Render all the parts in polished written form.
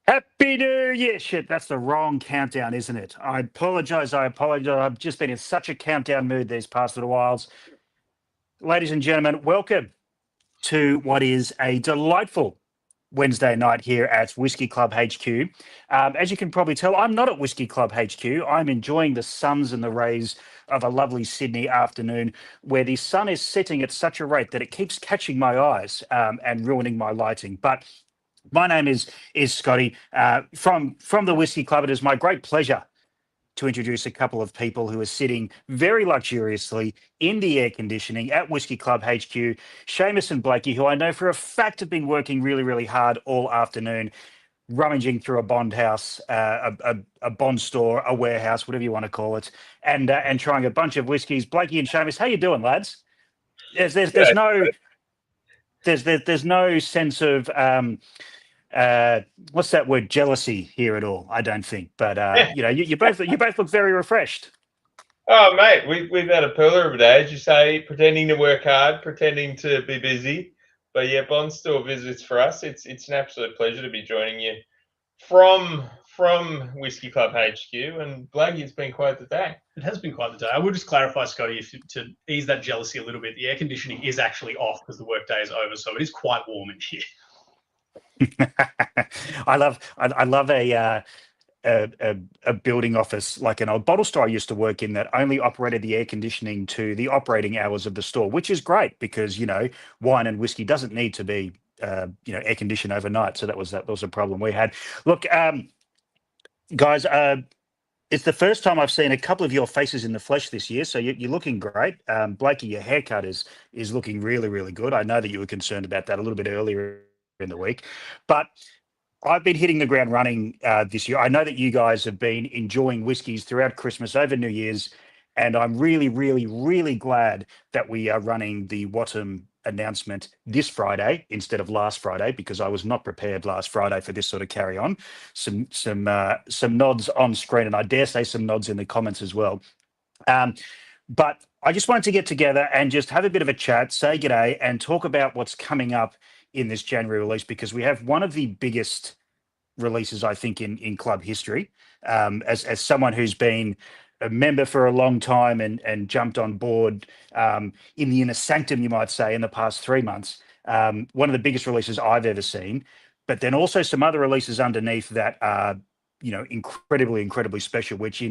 Happy New Year! Shit, that's the wrong countdown, isn't it? I apologize. I apologize. I've just been in such a countdown mood these past little whiles. Ladies and gentlemen, welcome to what is a delightful Wednesday night here at Whisky Club HQ. As you can probably tell, I'm not at Whisky Club HQ. I'm enjoying the suns and the rays of a lovely Sydney afternoon where the sun is setting at such a rate that it keeps catching my eyes and ruining my lighting. But my name is Scotty from the Whisky Club. It is my great pleasure to introduce a couple of people who are sitting very luxuriously in the air conditioning at Whisky Club HQ. Seamus and Blakey, who I know for a fact have been working really, really hard all afternoon, rummaging through a bond house, a bond store, a warehouse, whatever you want to call it, and trying a bunch of whiskies. Blakey and Seamus, how you doing, lads? There's no there's no sense of what's that word, jealousy here at all, I don't think. But you both look very refreshed. Oh, mate, we've had a pearler of a day, as you say, pretending to work hard, pretending to be busy. But yeah, bond store visits for us. It's an absolute pleasure to be joining you from Whisky Club HQ. And Blakey, it's been quite the day. It has been quite the day. I will just clarify, Scotty, to ease that jealousy a little bit, the air conditioning is actually off because the workday is over, so it is quite warm in here. I love a building office like an old bottle store I used to work in that only operated the air conditioning to the operating hours of the store, which is great because wine and whiskey doesn't need to be air conditioned overnight. So that was a problem we had. Look, guys, it's the first time I've seen a couple of your faces in the flesh this year, so you're looking great. Blakey, your haircut is looking really, really good. I know that you were concerned about that a little bit earlier in the week, but I've been hitting the ground running this year. I know that you guys have been enjoying whiskies throughout Christmas, over New Year's, and I'm really, really, really glad that we are running the Wattam announcement this Friday instead of last Friday, because I was not prepared last Friday for this sort of carry on. Some nods on screen, and I dare say some nods in the comments as well. But I just wanted to get together and just have a bit of a chat, say g'day, and talk about what's coming up in this January release, because we have one of the biggest releases, I think, in club history. As someone who's been a member for a long time and jumped on board in the inner sanctum, you might say, in the past 3 months, one of the biggest releases I've ever seen. But then also some other releases underneath that are incredibly special, which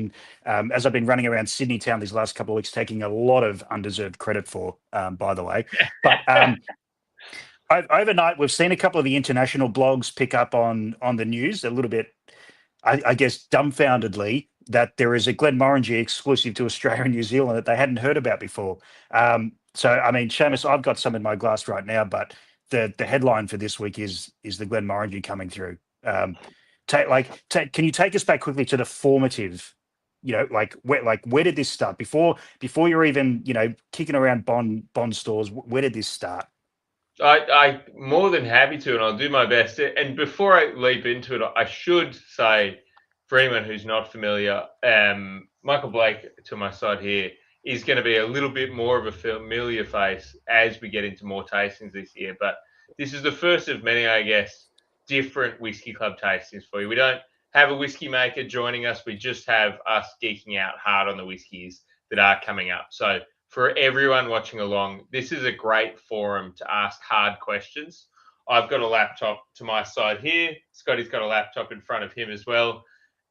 as I've been running around Sydney town these last couple of weeks, taking a lot of undeserved credit for, by the way. But overnight, we've seen a couple of the international blogs pick up on the news a little bit, I guess, dumbfoundedly, that there is a Glenmorangie exclusive to Australia and New Zealand that they hadn't heard about before. So, I mean, Seamus, I've got some in my glass right now, but the headline for this week is the Glenmorangie coming through. Can you take us back quickly to the formative, where did this start? Before you're even, kicking around bond stores, where did this start? I'm more than happy to, and I'll do my best. And before I leap into it, I should say, for anyone who's not familiar, Michael Blake, to my side here, is going to be a little bit more of a familiar face as we get into more tastings this year. But this is the first of many, I guess, different Whisky Club tastings for you. We don't have a whiskey maker joining us. We just have us geeking out hard on the whiskies that are coming up. So for everyone watching along, this is a great forum to ask hard questions. I've got a laptop to my side here. Scotty's got a laptop in front of him as well.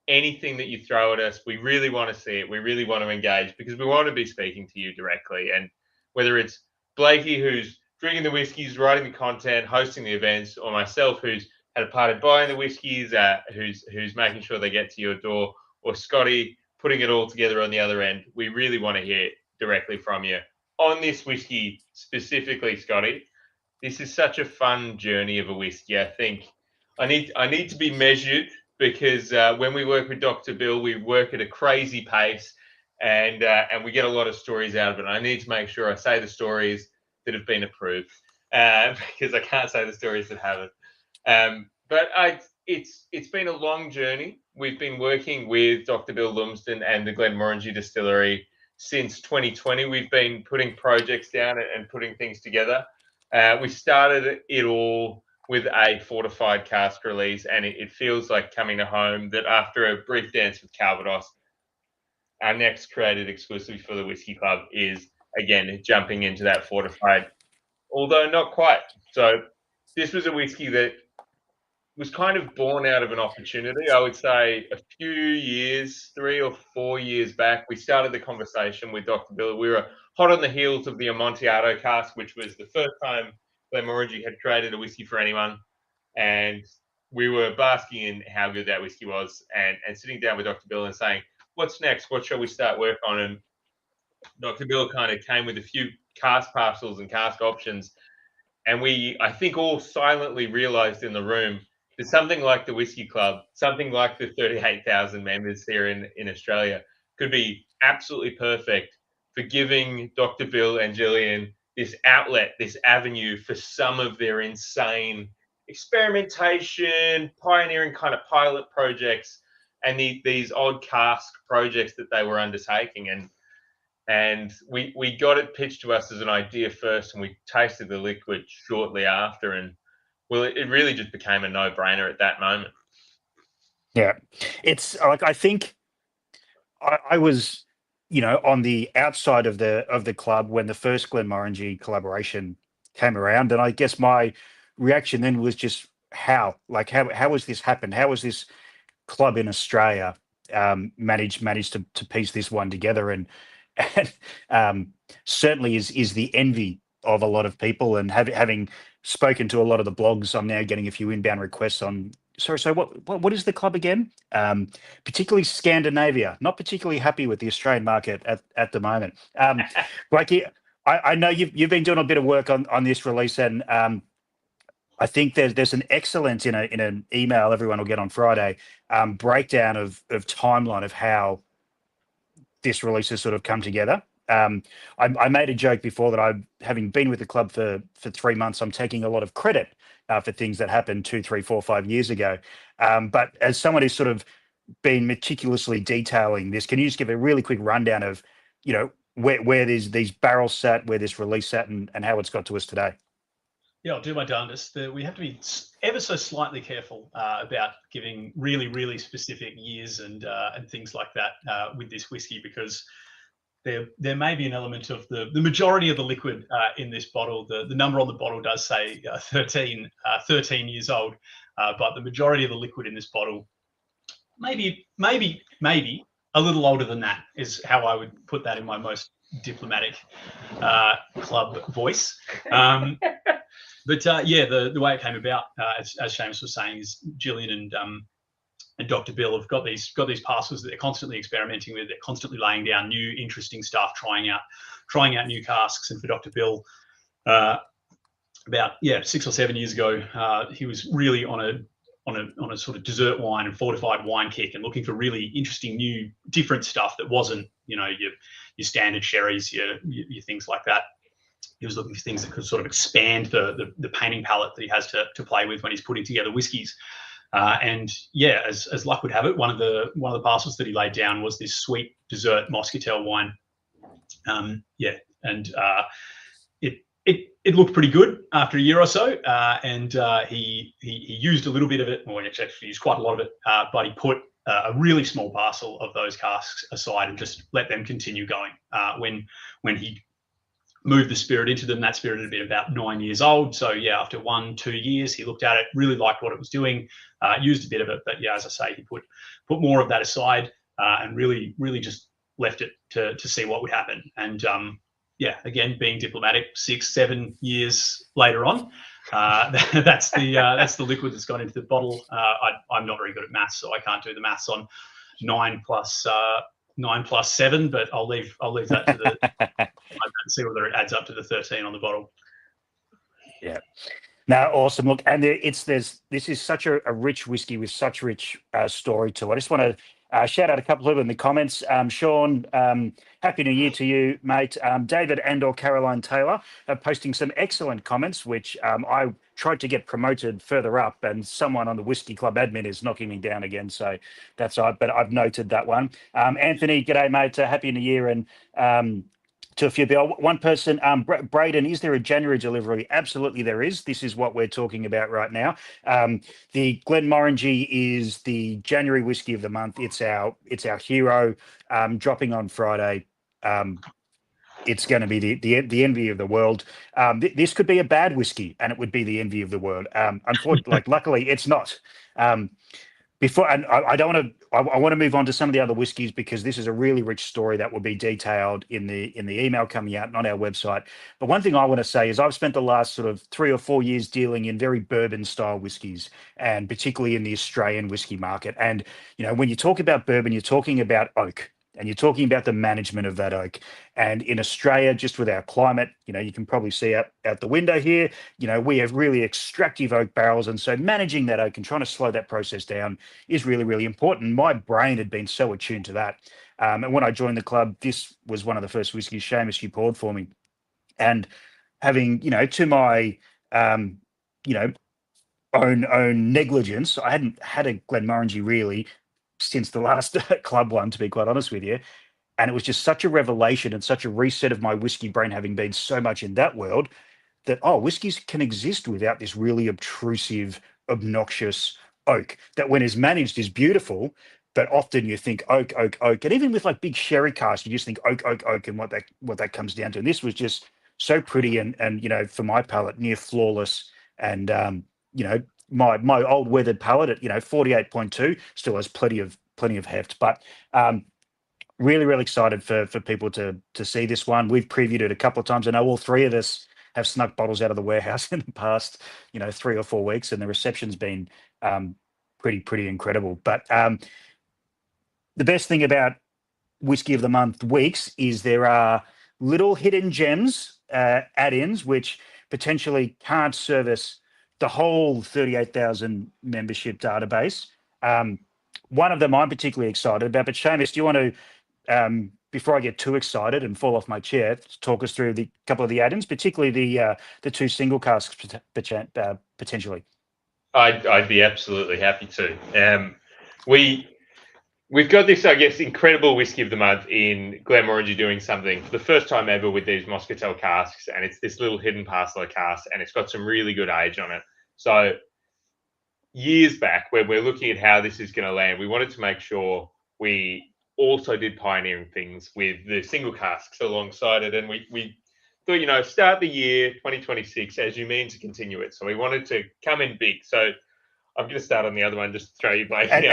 Anything that you throw at us, we really want to see it. We really want to engage because we want to be speaking to you directly. And whether it's Blakey, who's drinking the whiskies, writing the content, hosting the events, or myself, who's had a part in buying the whiskies, who's making sure they get to your door, or Scotty putting it all together on the other end, we really want to hear directly from you on this whiskey specifically, Scotty. This is such a fun journey of a whiskey. I think I need to be measured because when we work with Dr. Bill, we work at a crazy pace and we get a lot of stories out of it. I need to make sure I say the stories that have been approved because I can't say the stories that haven't. But it's been a long journey. We've been working with Dr. Bill Lumsden and the Glenmorangie Distillery since 2020. We've been putting projects down and putting things together. We started it all with a fortified cask release, and it feels like coming to home. That after a brief dance with Calvados, our next created exclusively for the Whisky Club is, again, jumping into that fortified, although not quite. So this was a whiskey that was kind of born out of an opportunity. I would say a few years, 3 or 4 years back, we started the conversation with Dr. Bill. We were hot on the heels of the Amontillado cask, which was the first time Glenmorangie had created a whiskey for anyone. And we were basking in how good that whiskey was, and sitting down with Dr. Bill and saying, what's next? What shall we start work on? And Dr. Bill kind of came with a few cask parcels and cask options. And we, I think, all silently realized in the room that something like the Whisky Club, something like the 38,000 members here in Australia, could be absolutely perfect for giving Dr. Bill and Gillian this outlet, this avenue for some of their insane experimentation, pioneering kind of pilot projects, and these odd cask projects that they were undertaking. And we got it pitched to us as an idea first, and we tasted the liquid shortly after, and well, it really just became a no-brainer at that moment. Yeah, it's like, I think I was, on the outside of the club when the first Glenmorangie collaboration came around, and I guess my reaction then was just how has this happened? How has this club in Australia managed to piece this one together? And certainly is the envy of a lot of people. And having spoken to a lot of the blogs, I'm now getting a few inbound requests on. Sorry, so what is the club again? Particularly Scandinavia. Not particularly happy with the Australian market at the moment. Blakey, I know you've been doing a bit of work on this release, and I think there's an excellent in an email everyone will get on Friday breakdown of timeline of how this release has sort of come together. I made a joke before that having been with the club for 3 months, I'm taking a lot of credit for things that happened 2, 3, 4, 5 years ago. But as someone who's sort of been meticulously detailing this, can you just give a really quick rundown of, where these barrels sat, where this release sat, and how it's got to us today? Yeah, I'll do my darndest. We have to be ever so slightly careful about giving really, really specific years and things like that with this whiskey, because there may be an element of the majority of the liquid in this bottle. The number on the bottle does say 13 years old, but the majority of the liquid in this bottle, maybe a little older than that, is how I would put that in my most diplomatic club voice. But yeah, the way it came about, as Seamus was saying, is Gillian and Dr. Bill have got these parcels that they're constantly experimenting with. They're constantly laying down new, interesting stuff, trying out new casks. And for Dr. Bill, about 6 or 7 years ago, he was really on a sort of dessert wine and fortified wine kick, and looking for really interesting, new, different stuff that wasn't, your standard sherries, your things like that. He was looking for things that could sort of expand the painting palette that he has to play with when he's putting together whiskies. And yeah, as luck would have it, one of the parcels that he laid down was this sweet dessert Moscatel wine. It looked pretty good after a year or so, and he used a little bit of it, or actually used quite a lot of it, but he put a really small parcel of those casks aside and just let them continue going. When he moved the spirit into them, that spirit had been about 9 years old. So yeah, after 1-2 years, he looked at it, really liked what it was doing, used a bit of it, but yeah, as I say, he put more of that aside and really just left it to see what would happen. And yeah, again, being diplomatic, 6-7 years later on, that's the liquid that's gone into the bottle. I'm not very good at maths, so I can't do the maths on 9 plus 7, but I'll leave that to the and see whether it adds up to the 13 on the bottle. Yeah. No, awesome. Look, and this is such a rich whiskey with such rich story to it. I just want to shout out a couple of them in the comments. Sean, Happy New Year to you, mate. David and/or Caroline Taylor are posting some excellent comments, which I tried to get promoted further up, and someone on the Whisky Club admin is knocking me down again. So that's all right, but I've noted that one. Anthony, g'day, mate. Happy New Year. And to a few people. One person, Braden, is there a January delivery? Absolutely, there is. This is what we're talking about right now. The Glenmorangie is the January whiskey of the month. It's our hero. Dropping on Friday. It's going to be the envy of the world. This could be a bad whiskey, and it would be the envy of the world. Unfortunately, luckily, it's not. Before, and I don't want to. I want to move on to some of the other whiskies because this is a really rich story that will be detailed in the email coming out and on our website. But one thing I want to say is I've spent the last sort of 3 or 4 years dealing in very bourbon style whiskies, and particularly in the Australian whiskey market. And when you talk about bourbon, you're talking about oak. And you're talking about the management of that oak. And in Australia, just with our climate, you can probably see out the window here, we have really extractive oak barrels. And so managing that oak and trying to slow that process down is really, really important. My brain had been so attuned to that. And when I joined the club, this was one of the first whiskeys, Seamus, you poured for me. And having, to my, own negligence, I hadn't had a Glenmorangie really since the last club one, to be quite honest with you. And it was just such a revelation and such a reset of my whiskey brain, having been so much in that world, that, whiskeys can exist without this really obtrusive, obnoxious oak that when is managed is beautiful. But often you think oak, oak, oak. And even with like big sherry casks, you just think oak, oak, oak, and what that comes down to. And this was just so pretty and for my palate, near flawless. And my old weathered palate at 48.2 still has plenty of heft. But really, really excited for people to see this one. We've previewed it a couple of times. I know all three of us have snuck bottles out of the warehouse in the past 3 or 4 weeks, and the reception's been pretty incredible. But the best thing about Whiskey of the Month weeks is there are little hidden gems, add-ins, which potentially can't service the whole 38,000 membership database. One of them I'm particularly excited about, but Seamus, do you want to, before I get too excited and fall off my chair, talk us through the couple of the add-ins, particularly the 2 single casks potentially? I'd be absolutely happy to. We've got this, I guess, incredible whiskey of the month in Glenmorangie doing something for the first time ever with these Moscatel casks, and it's this little hidden parcel of casks, and it's got some really good age on it. So years back, when we're looking at how this is going to land, we wanted to make sure we also did pioneering things with the single casks alongside it, and we thought, start the year 2026 as you mean to continue it. So we wanted to come in big. So I'm going to start on the other one, just to throw you Blakey.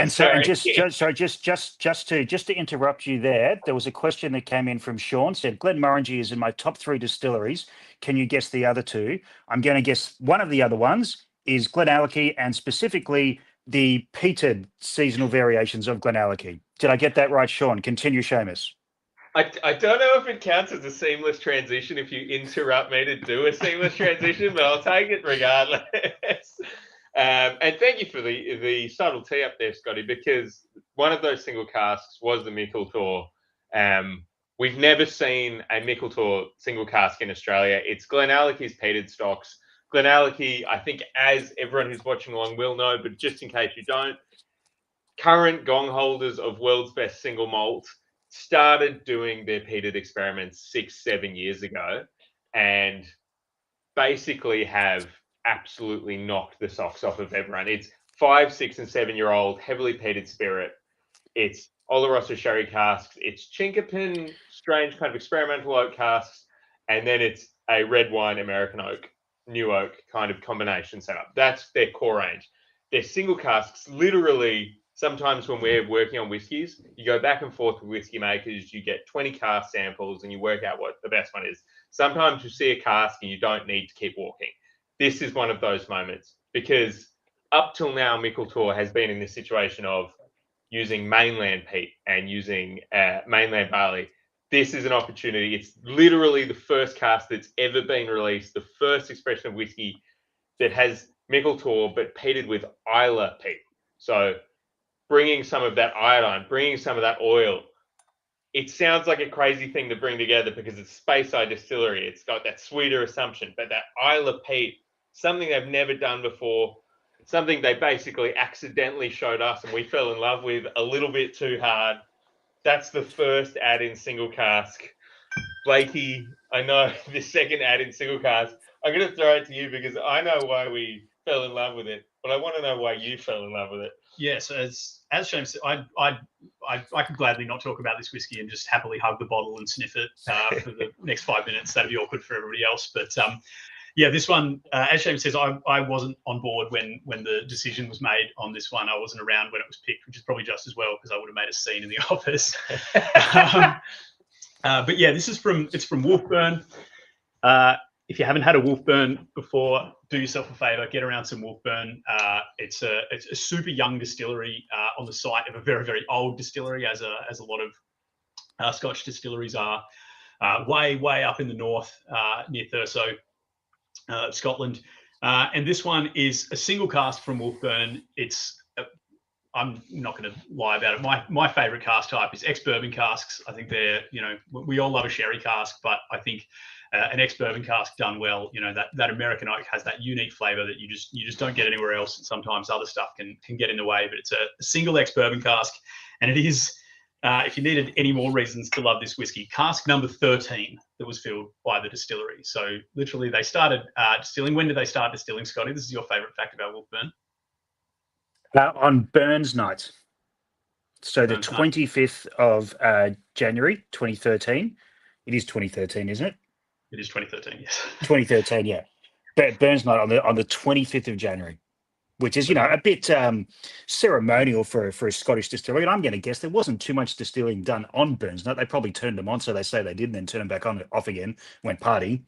Just to interrupt you there was a question that came in from Sean, said Glenmorangie is in my top 3 distilleries. Can you guess the other 2? I'm going to guess one of the other ones is Glenallachie, and specifically the peated seasonal variations of Glenallachie. Did I get that right, Sean? Continue, Seamus. I don't know if it counts as a seamless transition if you interrupt me to do a seamless transition, but I'll take it regardless. And thank you for the subtlety up there, Scotty, because one of those single casks was the Meikle Tòir. We've never seen a Meikle Tòir single cask in Australia. It's Glenallachie's peated stocks. Glenallachie, I think, as everyone who's watching along will know, but just in case you don't, current gong holders of World's Best Single Malt started doing their peated experiments 6-7 years ago, and basically have absolutely knocked the socks off of everyone. It's 5, 6, and 7-year-old heavily peated spirit. It's Oloroso sherry casks. It's Chinkapin, strange kind of experimental oak casks, and then it's a red wine American oak, new oak kind of combination setup. That's their core range. Their single casks, literally, sometimes when we're working on whiskies, you go back and forth with whiskey makers, you get 20 cask samples and you work out what the best one is. Sometimes you see a cask and you don't need to keep walking. This is one of those moments, because up till now, Meikle Tòir has been in this situation of using mainland peat and using mainland barley. This is an opportunity. It's literally the first cask that's ever been released, the first expression of whiskey that has Meikle Tòir but peated with Islay peat. So bringing some of that iodine, bringing some of that oil. It sounds like a crazy thing to bring together because it's Speyside Distillery. It's got that sweeter assumption, but that Islay peat, something they've never done before, something they basically accidentally showed us and we fell in love with a little bit too hard. That's the first add-in single cask. Blakey, I know the second ad in single cask. I'm going to throw it to you because I know why we fell in love with it, but I want to know why you fell in love with it. Yes, as Seamus said, I could gladly not talk about this whiskey and just happily hug the bottle and sniff it for the next 5 minutes. That'd be awkward for everybody else. But yeah, this one, as Seamus says, I wasn't on board when the decision was made on this one. I wasn't around when it was picked, which is probably just as well because I would have made a scene in the office. But yeah, it's from Wolfburn. If you haven't had a Wolfburn before, do yourself a favour, get around some Wolfburn. It's a super young distillery on the site of a very, very old distillery, as a lot of Scotch distilleries are, way up in the north near Thurso, Scotland. And this one is a single cask from Wolfburn. I'm not going to lie about it. My favourite cask type is ex-bourbon casks. I think they're, we all love a sherry cask, but I think an ex-bourbon cask done well, that American oak has that unique flavour that you just don't get anywhere else. And sometimes other stuff can get in the way, but it's a single ex-bourbon cask. And it is, if you needed any more reasons to love this whiskey, cask number 13 that was filled by the distillery. So literally they started distilling. When did they start distilling, Scotty? This is your favourite fact about Wolfburn. On Burns night. So the Burns 25th of January 2013. It is 2013, isn't it? It is 2013, yes. 2013, yeah. But Burns night on the 25th of January, which is, a bit ceremonial for a Scottish distillery. And I'm going to guess there wasn't too much distilling done on Burns night. They probably turned them on, so they say they did, and then turned them back on, off again, went partying.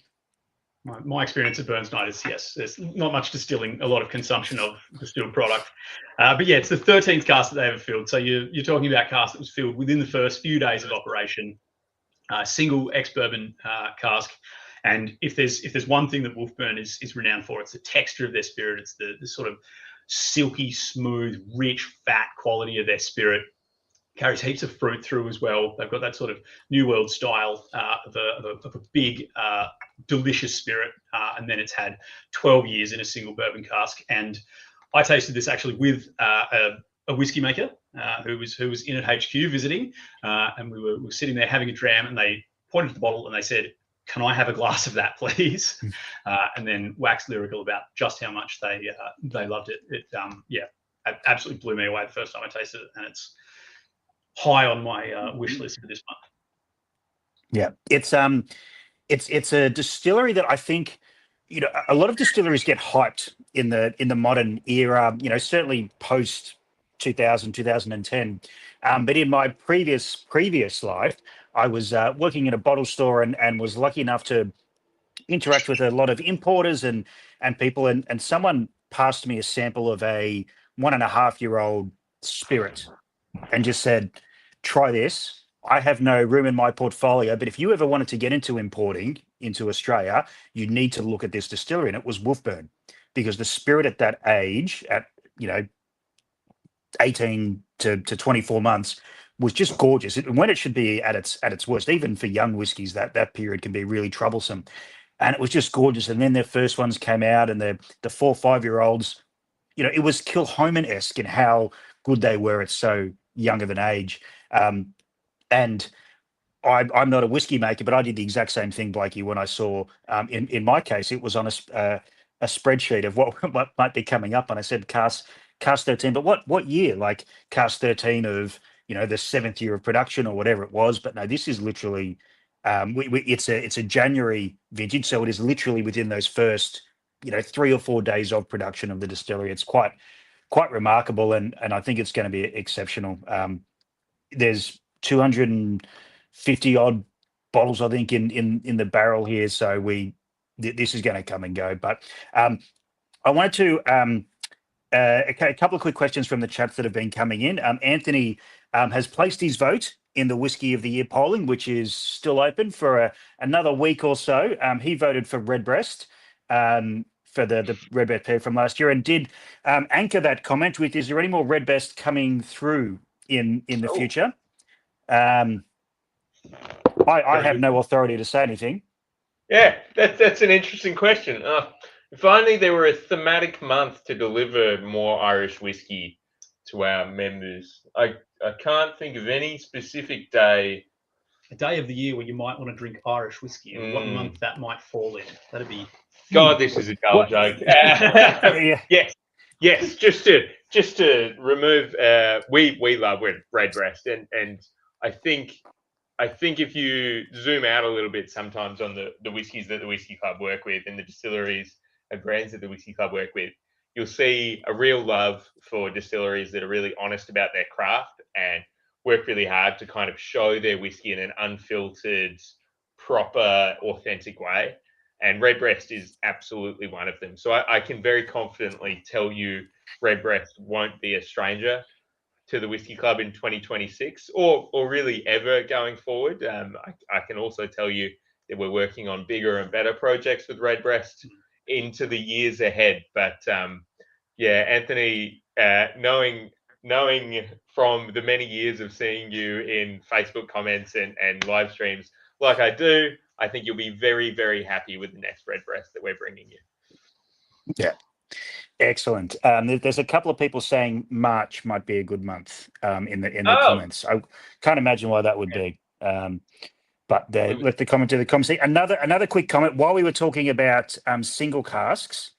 My experience at Burns night is, yes, there's not much distilling, a lot of consumption of distilled product. But yeah, it's the 13th cask that they ever filled. So you're talking about cask that was filled within the first few days of operation, single ex-bourbon cask. And if there's one thing that Wolfburn is renowned for, it's the texture of their spirit. It's the sort of silky, smooth, rich, fat quality of their spirit. Carries heaps of fruit through as well. They've got that sort of New World style of a big, delicious spirit. And then it's had 12 years in a single bourbon cask. And I tasted this actually with a whiskey maker who was in at HQ visiting. And we were sitting there having a dram, and they pointed to the bottle and they said, "Can I have a glass of that, please?" And then waxed lyrical about just how much they loved it. It absolutely blew me away the first time I tasted it, and it's high on my wish list for this month. Yeah, it's a distillery that I think, a lot of distilleries get hyped in the modern era. Certainly post 2010. But in my previous life, I was working in a bottle store and was lucky enough to interact with a lot of importers and people, and someone passed me a sample of a 1.5-year-old spirit and just said, "Try this. I have no room in my portfolio, but if you ever wanted to get into importing into Australia, you need to look at this distillery." And it was Wolfburn, because the spirit at that age, at 18 to 24 months, was just gorgeous. When it should be at its worst, even for young whiskies, that period can be really troublesome. And it was just gorgeous. And then their first ones came out, and the 4 or 5-year-olds, it was Kilchoman-esque in how good they were at so young of an age. And I'm not a whiskey maker, but I did the exact same thing, Blakey, when I saw, in my case, it was on a spreadsheet of what might be coming up. And I said, cask 13, but what year? Like cask 13 of, the 7th year of production or whatever it was. But no, this is literally, it's a January vintage. So it is literally within those first, 3 or 4 days of production of the distillery. It's quite remarkable. And I think it's going to be exceptional. There's 250 odd bottles, I think, in the barrel here. So this is going to come and go. But I wanted to a couple of quick questions from the chats that have been coming in. Anthony has placed his vote in the Whiskey of the Year polling, which is still open for another week or so. He voted for Redbreast, for the Redbreast pair from last year, and did anchor that comment with, "Is there any more Redbreast coming through in the future?" I have no authority to say anything. Yeah, that's an interesting question. If only there were a thematic month to deliver more Irish whiskey to our members. I can't think of any specific day a day of the year where you might want to drink Irish whiskey and what month that might fall in. That'd be. God, this is a dull joke. Yeah. Yes. Just to remove, we love Redbreast, and I think if you zoom out a little bit, sometimes on the whiskies that the Whisky Club work with and the distilleries and brands that the Whisky Club work with, you'll see a real love for distilleries that are really honest about their craft and work really hard to kind of show their whiskey in an unfiltered, proper, authentic way. And Redbreast is absolutely one of them. So I can very confidently tell you Redbreast won't be a stranger to the Whisky Club in 2026 or really ever going forward. I can also tell you that we're working on bigger and better projects with Redbreast into the years ahead. But yeah, Anthony, knowing from the many years of seeing you in Facebook comments and live streams like I do, I think you'll be very, very happy with the next Redbreast that we're bringing you. Yeah. Excellent. There's a couple of people saying March might be a good month in the comments. I can't imagine why that would be. But let the comment do the comment. Another quick comment. While we were talking about single casks,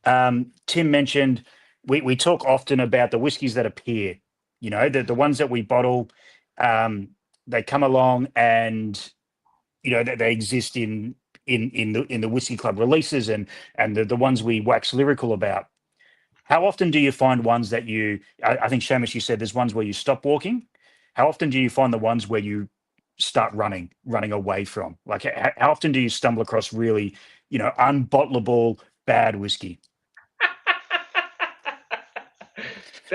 Tim mentioned we talk often about the whiskies that appear. You know, the ones that we bottle, they come along and you know they exist in the Whisky Club releases and the ones we wax lyrical about. How often do you find ones that I think Seamus, you said there's ones where you stop walking. How often do you find the ones where you start running away from? Like how often do you stumble across really, you know, unbottleable bad whiskey?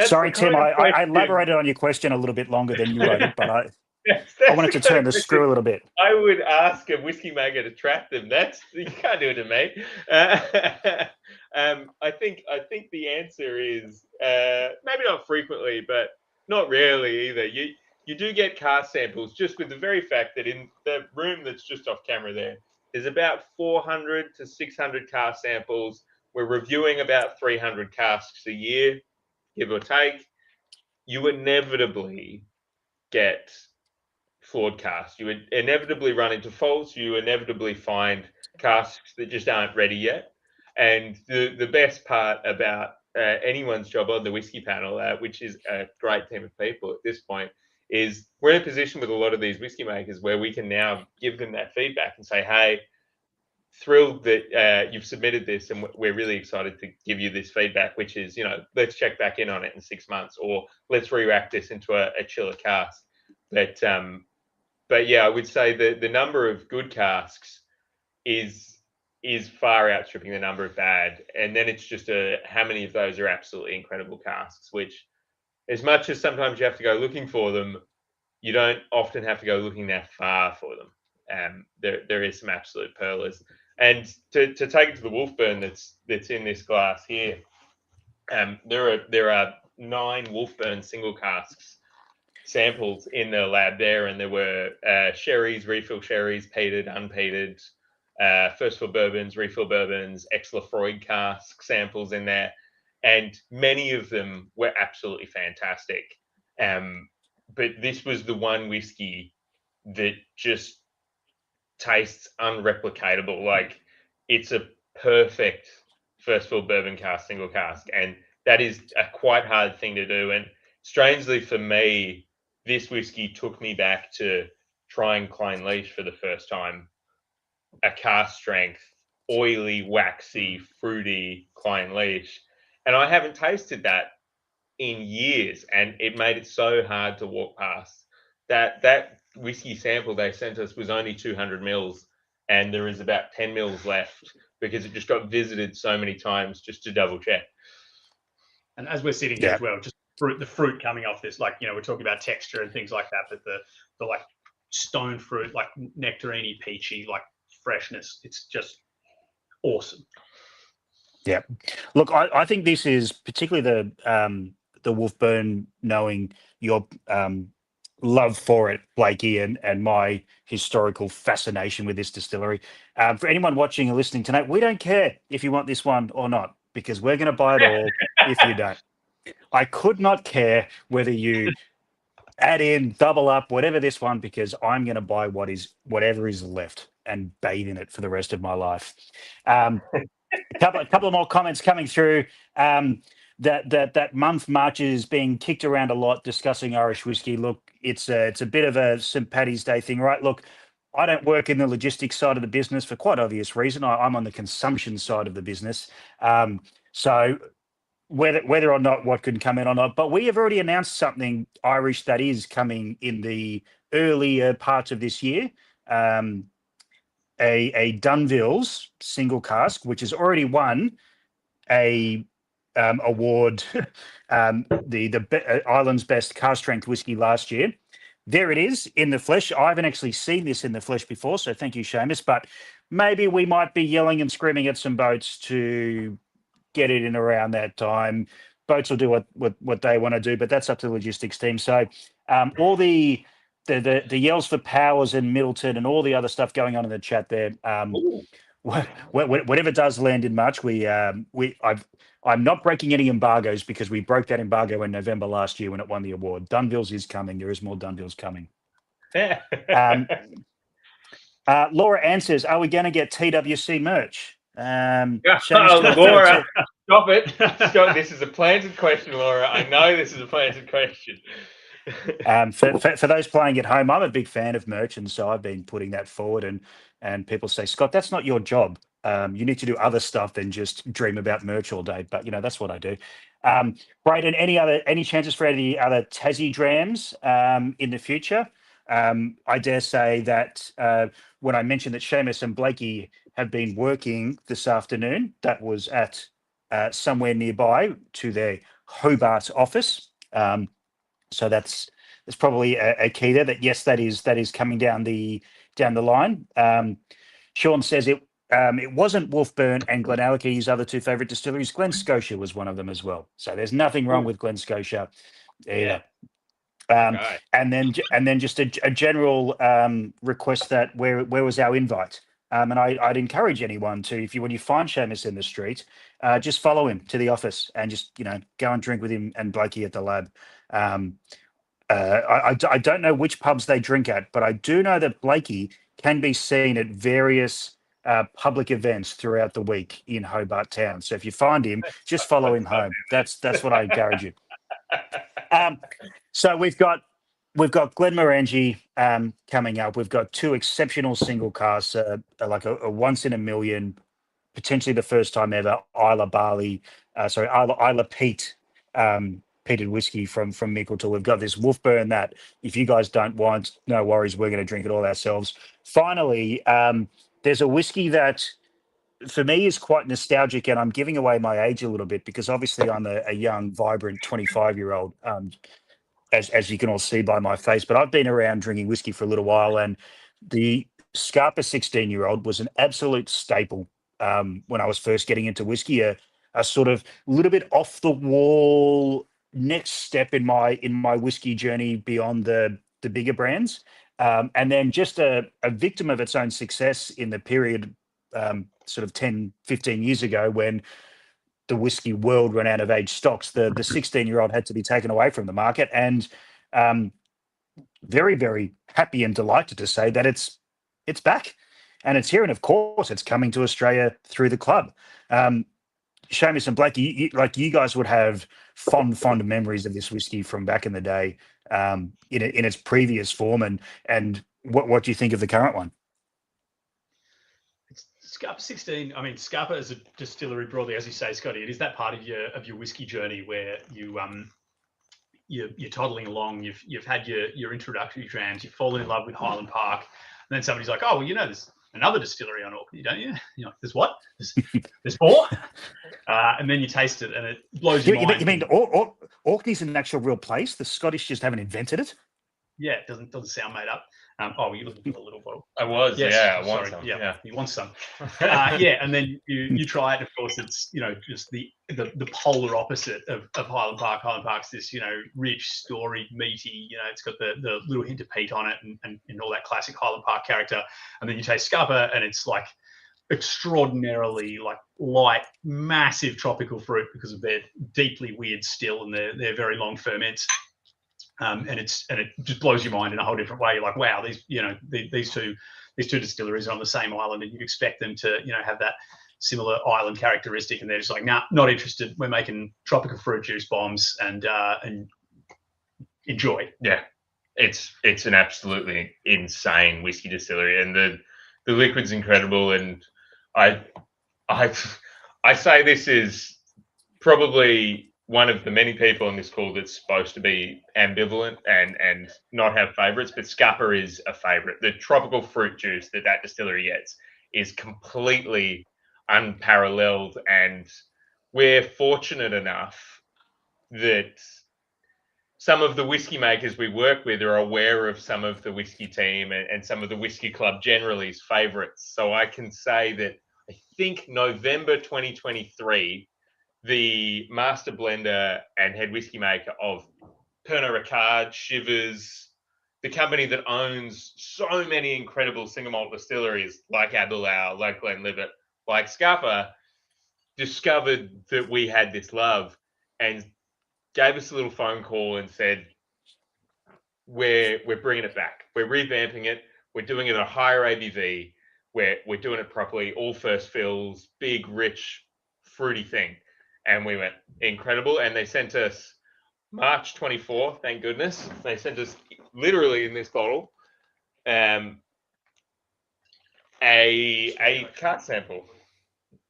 Sorry, Tim, I elaborated on your question a little bit longer than you wrote it, but I wanted to turn the screw a little bit. I would ask a whiskey maker to track them. You can't do it to me. I think the answer is maybe not frequently, but not rarely either. You do get cask samples just with the very fact that in the room that's just off camera there's about 400 to 600 cask samples. We're reviewing about 300 casks a year, give or take. You inevitably get flawed casks. You would inevitably run into faults. You inevitably find casks that just aren't ready yet. And the best part about anyone's job on the whiskey panel, which is a great team of people at this point, is we're in a position with a lot of these whiskey makers where we can now give them that feedback and say, hey, thrilled that you've submitted this and we're really excited to give you this feedback, which is, you know, let's check back in on it in 6 months or let's re-rack this into a chiller cask. But yeah, I would say that the number of good casks is far outstripping the number of bad. And then it's just how many of those are absolutely incredible casks, which as much as sometimes you have to go looking for them, you don't often have to go looking that far for them. There is some absolute pearlers. And to take it to the Wolfburn that's in this glass here, there are 9 Wolfburn single casks samples in the lab there, and there were sherries, refill sherries, peated, unpeated, first fill bourbons, refill bourbons, ex-Lafroig cask samples in there, and many of them were absolutely fantastic. But this was the one whiskey that just tastes unreplicatable. Like it's a perfect first fill bourbon cask, single cask, and that is a quite hard thing to do. And strangely for me, this whiskey took me back to trying Clynelish for the first time. A cask strength, oily, waxy, fruity Clynelish. And I haven't tasted that in years. And it made it so hard to walk past. That whiskey sample they sent us was only 200 mils. And there is about 10 mils left because it just got visited so many times just to double check. And as we're sitting here as well, just the fruit coming off this, like, you know, we're talking about texture and things like that, but the like stone fruit, like nectarine, peachy, like freshness, it's just awesome. Yeah, look, I think this is particularly the Wolfburn, knowing your love for it, Blakey, and my historical fascination with this distillery. For anyone watching and listening tonight, we don't care if you want this one or not, because we're going to buy it all if you don't. I could not care whether you add in, double up, whatever this one, because I'm going to buy whatever is left and bathe in it for the rest of my life. A couple of more comments coming through. That month March is being kicked around a lot, discussing Irish whiskey. Look, it's a bit of a St. Paddy's Day thing, right? Look, I don't work in the logistics side of the business for quite obvious reason. I'm on the consumption side of the business. So whether or not what can come in or not, but we have already announced something Irish that is coming in the earlier parts of this year. A Dunville's single cask, which has already won a award, the Ireland's best cask strength whiskey last year. There it is in the flesh. I haven't actually seen this in the flesh before, so thank you, Seamus. But maybe we might be yelling and screaming at some boats to get it in around that time. Boats will do what they want to do, but that's up to the logistics team. So all the yells for Powers and Middleton and all the other stuff going on in the chat there. Whatever does land in March, I'm not breaking any embargoes because we broke that embargo in November last year when it won the award. Dunville's is coming. There is more Dunville's coming. Laura answers, are we going to get TWC merch? Laura, stop it. Stop. This is a planted question, Laura. I know this is a planted question. For those playing at home, I'm a big fan of merch, and so I've been putting that forward. And people say, Scott, that's not your job. You need to do other stuff than just dream about merch all day. But that's what I do. Brayden, any chances for any other Tassie drams in the future? I dare say that when I mentioned that Seamus and Blakey have been working this afternoon, that was at somewhere nearby to their Hobart office. So that's probably a key there. That yes, that is coming down the line. Sean says it wasn't Wolfburn and Glenallachie, his other two favourite distilleries. Glen Scotia was one of them as well. So there's nothing wrong with Glen Scotia either. Okay. And then just a general request that where was our invite? And I'd encourage anyone to, when you find Seamus in the street, just follow him to the office and just go and drink with him and Blakey at the lab. I don't know which pubs they drink at, but I do know that Blakey can be seen at various public events throughout the week in Hobart Town. So if you find him, just follow him home. That's what I encourage you. So we've got Glenmorangie coming up. We've got two exceptional single casks, like a once in a million, potentially the first time ever, Islay peat peated whiskey from Meikle Tòir. We've got this Wolfburn that if you guys don't want, no worries, we're going to drink it all ourselves. Finally, there's a whiskey that for me is quite nostalgic, and I'm giving away my age a little bit because obviously I'm a young, vibrant 25-year-old, as you can all see by my face, but I've been around drinking whiskey for a little while, and the Scapa 16-year-old was an absolute staple when I was first getting into whiskey, a sort of little bit off the wall next step in my whiskey journey beyond the bigger brands, and then just a victim of its own success in the period sort of 10, 15 years ago when the whiskey world ran out of aged stocks. The 16-year-old had to be taken away from the market, and very, very happy and delighted to say that it's back and it's here, and of course it's coming to Australia through the club. Seamus and Blakey, you guys would have fond memories of this whiskey from back in the day, in its previous form, and what do you think of the current one? Scapa 16. I mean, Scapa as a distillery broadly, as you say, Scotty, it is that part of your whiskey journey where you're toddling along. You've had your introductory drams. You've fallen in love with Highland Park, and then somebody's like, "Oh, well, there's another distillery on Orkney, don't you?" There's what? There's four, and then you taste it, and it blows your mind. You mean Orkney's an actual real place? The Scottish just haven't invented it. Yeah, it doesn't sound made up. You're looking for the little bottle. I was, yes, yeah. I want some. Yeah, you want some. And then you try it. Of course, it's just the polar opposite of Highland Park. Highland Park's this rich, storied, meaty. It's got the little hint of peat on it and all that classic Highland Park character. And then you taste Scapa, and it's like extraordinarily like light, massive tropical fruit because of their deeply weird still and their very long ferments. and it just blows your mind in a whole different way. You're like, wow, these two distilleries are on the same island, and you'd expect them to have that similar island characteristic, and they're just like, nah, not interested. We're making tropical fruit juice bombs and enjoy. Yeah, it's an absolutely insane whiskey distillery, and the liquid's incredible. And I say this is probably one of the many people on this call that's supposed to be ambivalent and not have favourites, but Scapa is a favourite. The tropical fruit juice that distillery gets is completely unparalleled, and we're fortunate enough that some of the whiskey makers we work with are aware of some of the whiskey team and some of the Whisky Club generally's favourites. So I can say that I think November 2023, the master blender and head whiskey maker of Pernod Ricard, Shivers, the company that owns so many incredible single malt distilleries like Aberlour, like Glenlivet, like Scapa, discovered that we had this love and gave us a little phone call and said, we're bringing it back. We're revamping it. We're doing it at a higher ABV. We're doing it properly, all first fills, big, rich, fruity thing. And we went, incredible. And they sent us March 24, thank goodness. They sent us literally in this bottle a cart sample.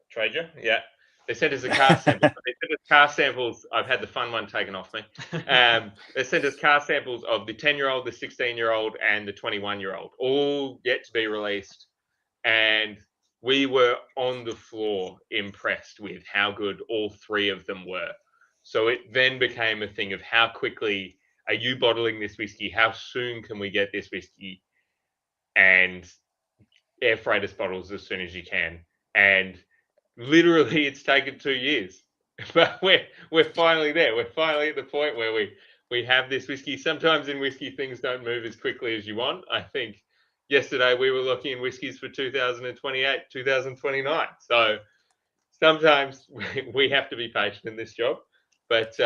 Trader, yeah. They sent us a cast sample. They sent us cast samples. I've had the fun one taken off me. They sent us cast samples of the 10-year-old, the 16-year-old, and the 21-year-old, all yet to be released. And we were on the floor impressed with how good all three of them were. So it then became a thing of how quickly are you bottling this whiskey? How soon can we get this whiskey? And air freight us bottles as soon as you can. And literally, it's taken 2 years, but we're finally there. We're finally at the point where we have this whiskey. Sometimes in whiskey, things don't move as quickly as you want. I think yesterday we were looking in whiskies for 2028, 2029. So sometimes we have to be patient in this job, but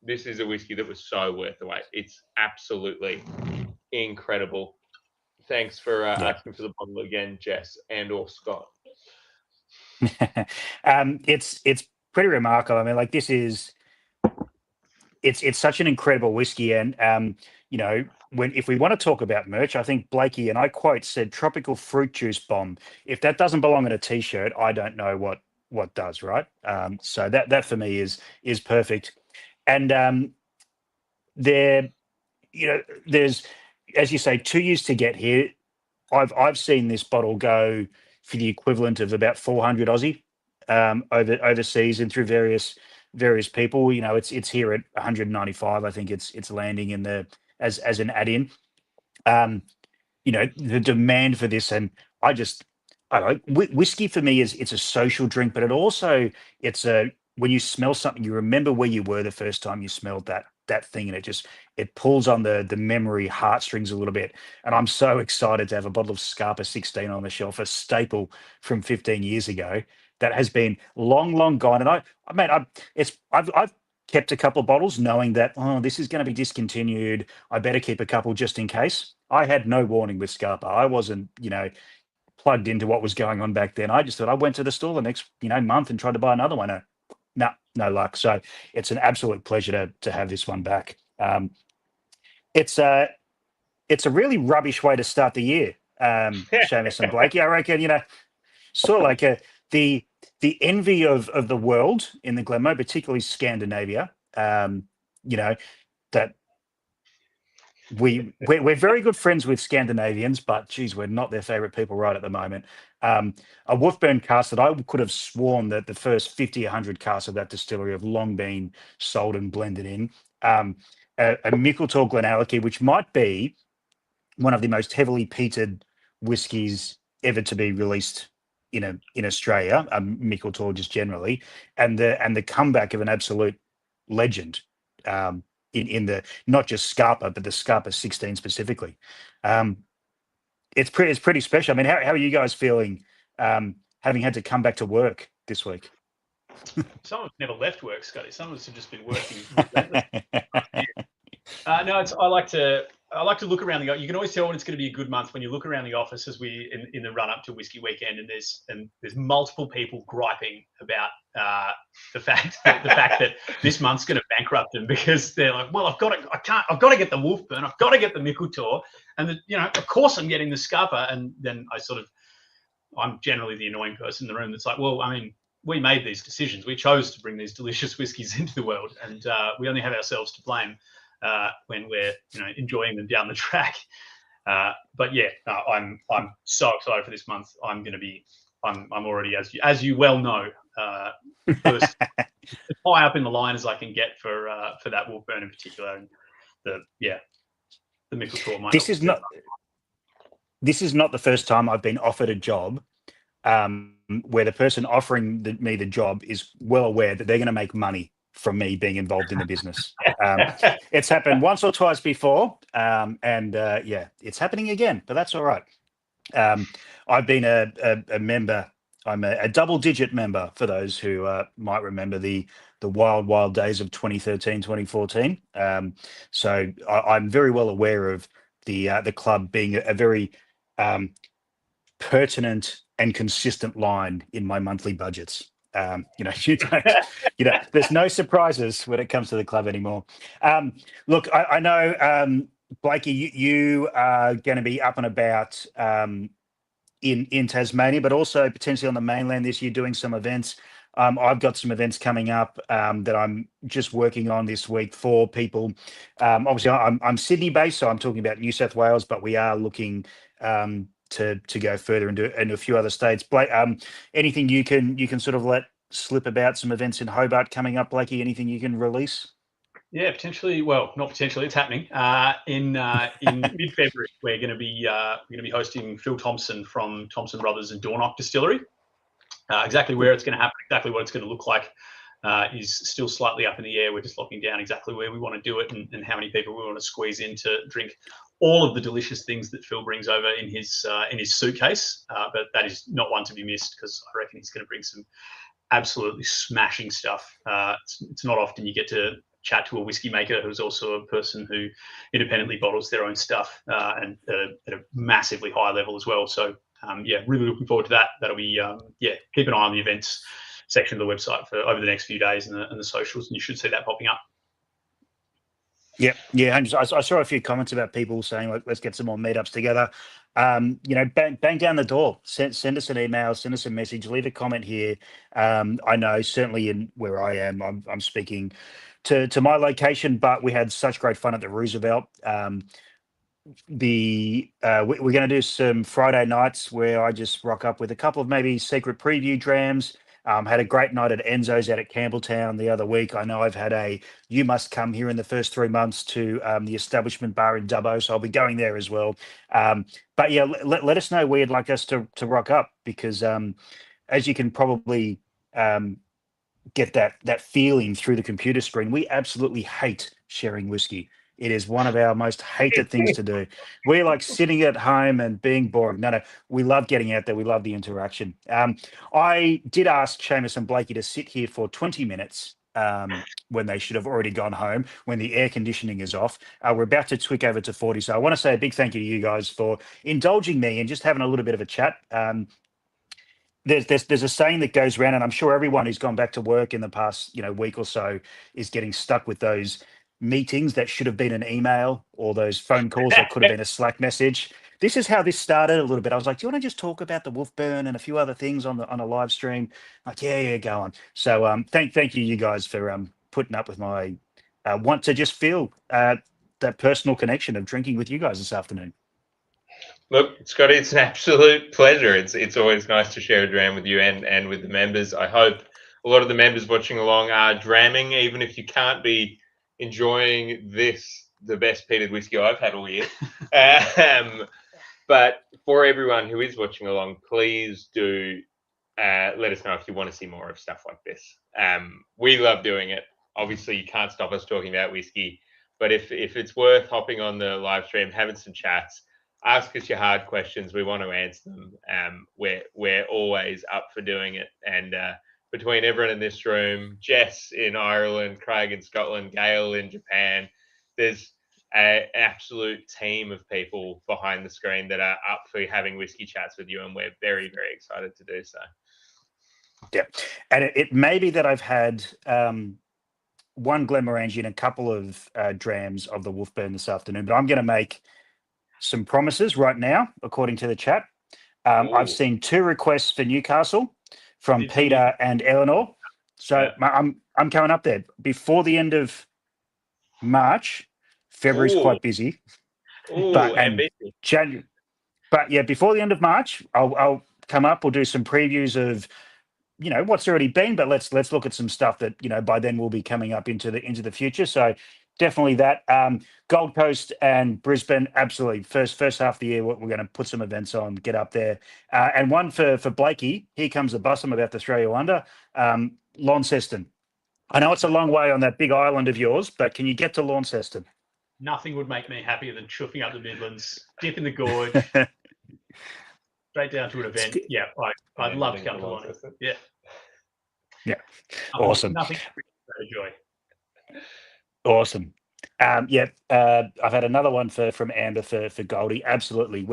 this is a whiskey that was so worth the wait. It's absolutely incredible. Thanks for asking for the bottle again, Jess and/or Scott. It's pretty remarkable. I mean, like, this is it's such an incredible whiskey, and if we want to talk about merch, I think Blakey and I quote said tropical fruit juice bomb. If that doesn't belong in a t-shirt, I don't know what does, right? So that for me is perfect. And there's, as you say, 2 years to get here. I've seen this bottle go for the equivalent of about 400 Aussie overseas and through various people. It's here at 195. I think it's landing in as an add-in. The demand for this, and I don't know, whiskey for me it's a social drink, but when you smell something, you remember where you were the first time you smelled that thing, and it pulls on the memory heartstrings a little bit. And I'm so excited to have a bottle of Scapa 16 on the shelf, a staple from 15 years ago that has been long gone. And I've kept a couple of bottles knowing that, this is going to be discontinued. I better keep a couple just in case. I had no warning with Scapa. I wasn't, plugged into what was going on back then. I just thought I went to the store the next, month and tried to buy another one. No luck. So it's an absolute pleasure to have this one back. It's a really rubbish way to start the year, Seamus and Blakey. I reckon, sort of like the envy of the world in the Glenmo, particularly Scandinavia. That we're very good friends with Scandinavians, but geez, we're not their favorite people right at the moment. A Wolfburn cask that I could have sworn that the first 50, 100 casks of that distillery have long been sold and blended in. A Meikle Tòir Islay, which might be one of the most heavily peated whiskies ever to be released in Australia. Meikle Tòir just generally, and the comeback of an absolute legend. In the not just Scapa, but the Scapa 16 specifically. It's pretty special. I mean, how are you guys feeling having had to come back to work this week? Some have never left work, Scotty. Some of us have just been working. No, I like to look around the. You can always tell when it's going to be a good month when you look around the office as we in the run up to Whiskey Weekend, and there's multiple people griping about the fact that this month's going to bankrupt them because they're like, well, I've got to get the Wolfburn, I've got to get the Meikle Tòir, and of course I'm getting the Scapa, and then I'm generally the annoying person in the room that's like, well, I mean, we made these decisions. We chose to bring these delicious whiskies into the world, and we only have ourselves to blame when we're enjoying them down the track. But yeah, I'm so excited for this month. I'm already, as you well know, first as high up in the line as I can get for that Wolfburn in particular, and the Meikle Tòir. This is not the first time I've been offered a job where the person offering me the job is well aware that they're going to make money from me being involved in the business. It's happened once or twice before, and it's happening again, but that's all right. I've been a member. I'm a double-digit member for those who might remember the wild days of 2013, 2014. So I'm very well aware of the club being a very pertinent and consistent line in my monthly budgets. There's no surprises when it comes to the club anymore. Look, I know, Blakey, you are going to be up and about in Tasmania, but also potentially on the mainland this year doing some events. I've got some events coming up that I'm just working on this week for people. Obviously, I'm Sydney based, so I'm talking about New South Wales, but we are looking to go further into a few other states. Blake, anything you can sort of let slip about some events in Hobart coming up, Blakey? Anything you can release? Yeah, potentially. Well, not potentially. It's happening in mid-February. We're going to be hosting Phil Thompson from Thompson Brothers and Dornoch Distillery. Exactly where it's going to happen, exactly what it's going to look like, is still slightly up in the air. We're just locking down exactly where we want to do it and how many people we want to squeeze in to drink all of the delicious things that Phil brings over in his suitcase. But that is not one to be missed because I reckon he's going to bring some absolutely smashing stuff. It's not often you get to chat to a whiskey maker who's also a person who independently bottles their own stuff and at a massively high level as well. So really looking forward to that. That'll be keep an eye on the events section of the website for over the next few days and the socials, and you should see that popping up. Yeah. I saw a few comments about people saying, like, let's get some more meetups together. Bang down the door. Send us an email, send us a message, leave a comment here. I know certainly in where I am, I'm speaking to my location, but we had such great fun at the Roosevelt. We're going to do some Friday nights where I just rock up with a couple of maybe secret preview drams. Had a great night at Enzo's out at Campbelltown the other week. I know I've had you must come here in the first 3 months to the establishment bar in Dubbo, so I'll be going there as well. But yeah, let us know where you'd like us to rock up, because as you can probably get that feeling through the computer screen, we absolutely hate sharing whiskey. It is one of our most hated things to do. We're like sitting at home and being boring. No, we love getting out there. We love the interaction. I did ask Seamus and Blakey to sit here for 20 minutes when they should have already gone home, when the air conditioning is off. We're about to tweak over to 40. So I want to say a big thank you to you guys for indulging me and just having a little bit of a chat. There's a saying that goes around, and I'm sure everyone who's gone back to work in the past week or so is getting stuck with those meetings that should have been an email, or those phone calls that could have been a Slack message. This is how this started a little bit. I was like, do you want to just talk about the Wolfburn and a few other things on a live stream? Like, yeah, go on. So thank you guys for putting up with my want to just feel that personal connection of drinking with you guys this afternoon. Look, Scotty, it's an absolute pleasure. It's always nice to share a dram with you and with the members. I hope a lot of the members watching along are dramming, even if you can't be enjoying the best peated whiskey I've had all year. But for everyone who is watching along, please do let us know if you want to see more of stuff like this. We love doing it. Obviously, you can't stop us talking about whiskey, but if it's worth hopping on the live stream, having some chats, ask us your hard questions. We want to answer them. We're always up for doing it. And between everyone in this room, Jess in Ireland, Craig in Scotland, Gail in Japan, there's an absolute team of people behind the screen that are up for having whiskey chats with you, and we're very, very excited to do so. Yeah, and it may be that I've had one Glenmorangie and a couple of drams of the Wolfburn this afternoon, but I'm going to make some promises right now, according to the chat. I've seen 2 requests for Newcastle from Peter and Eleanor, so I'm coming up there before the end of March. February's quite busy, but January. But yeah, before the end of March, I'll come up. We'll do some previews of what's already been, but let's look at some stuff that by then will be coming up into the future. So definitely that. Gold Coast and Brisbane, absolutely. First half of the year, we're going to put some events on, get up there, and one for Blakey. Here comes the bus. I'm about to throw you under. Launceston. I know it's a long way on that big island of yours, but can you get to Launceston? Nothing would make me happier than chuffing up the Midlands, dip in the gorge, straight down to an event. Yeah, I'd love to come to Launceston. Yeah. Yeah. Awesome. Nothing but joy. Awesome. I've had another one from Amber for Goldie. Absolutely.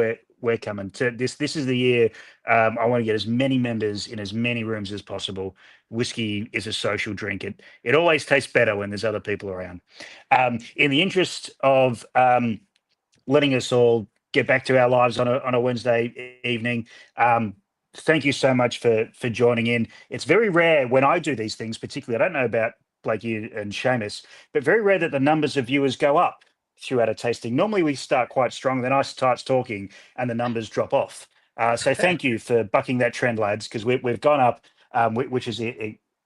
We're coming to this. This is the year. I want to get as many members in as many rooms as possible. Whiskey is a social drink. It always tastes better when there's other people around. In the interest of letting us all get back to our lives on a Wednesday evening, thank you so much for joining in. It's very rare when I do these things, particularly, I don't know about Blakey and Seamus, but very rare that the numbers of viewers go up throughout a tasting. Normally we start quite strong, then I start talking and the numbers drop off. So thank you for bucking that trend, lads, because we've gone up, which is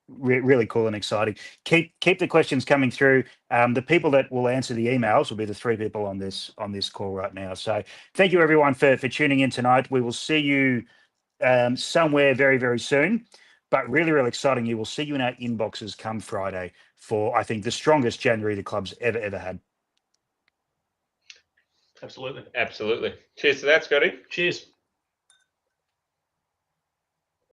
really cool and exciting. Keep the questions coming through. The people that will answer the emails will be the 3 people on this call right now. So thank you everyone for tuning in tonight. We will see you somewhere very, very soon, but really, really exciting. You will see you in our inboxes come Friday for, I think, the strongest January the club's ever had. Absolutely. Absolutely. Cheers to that, Scotty. Cheers.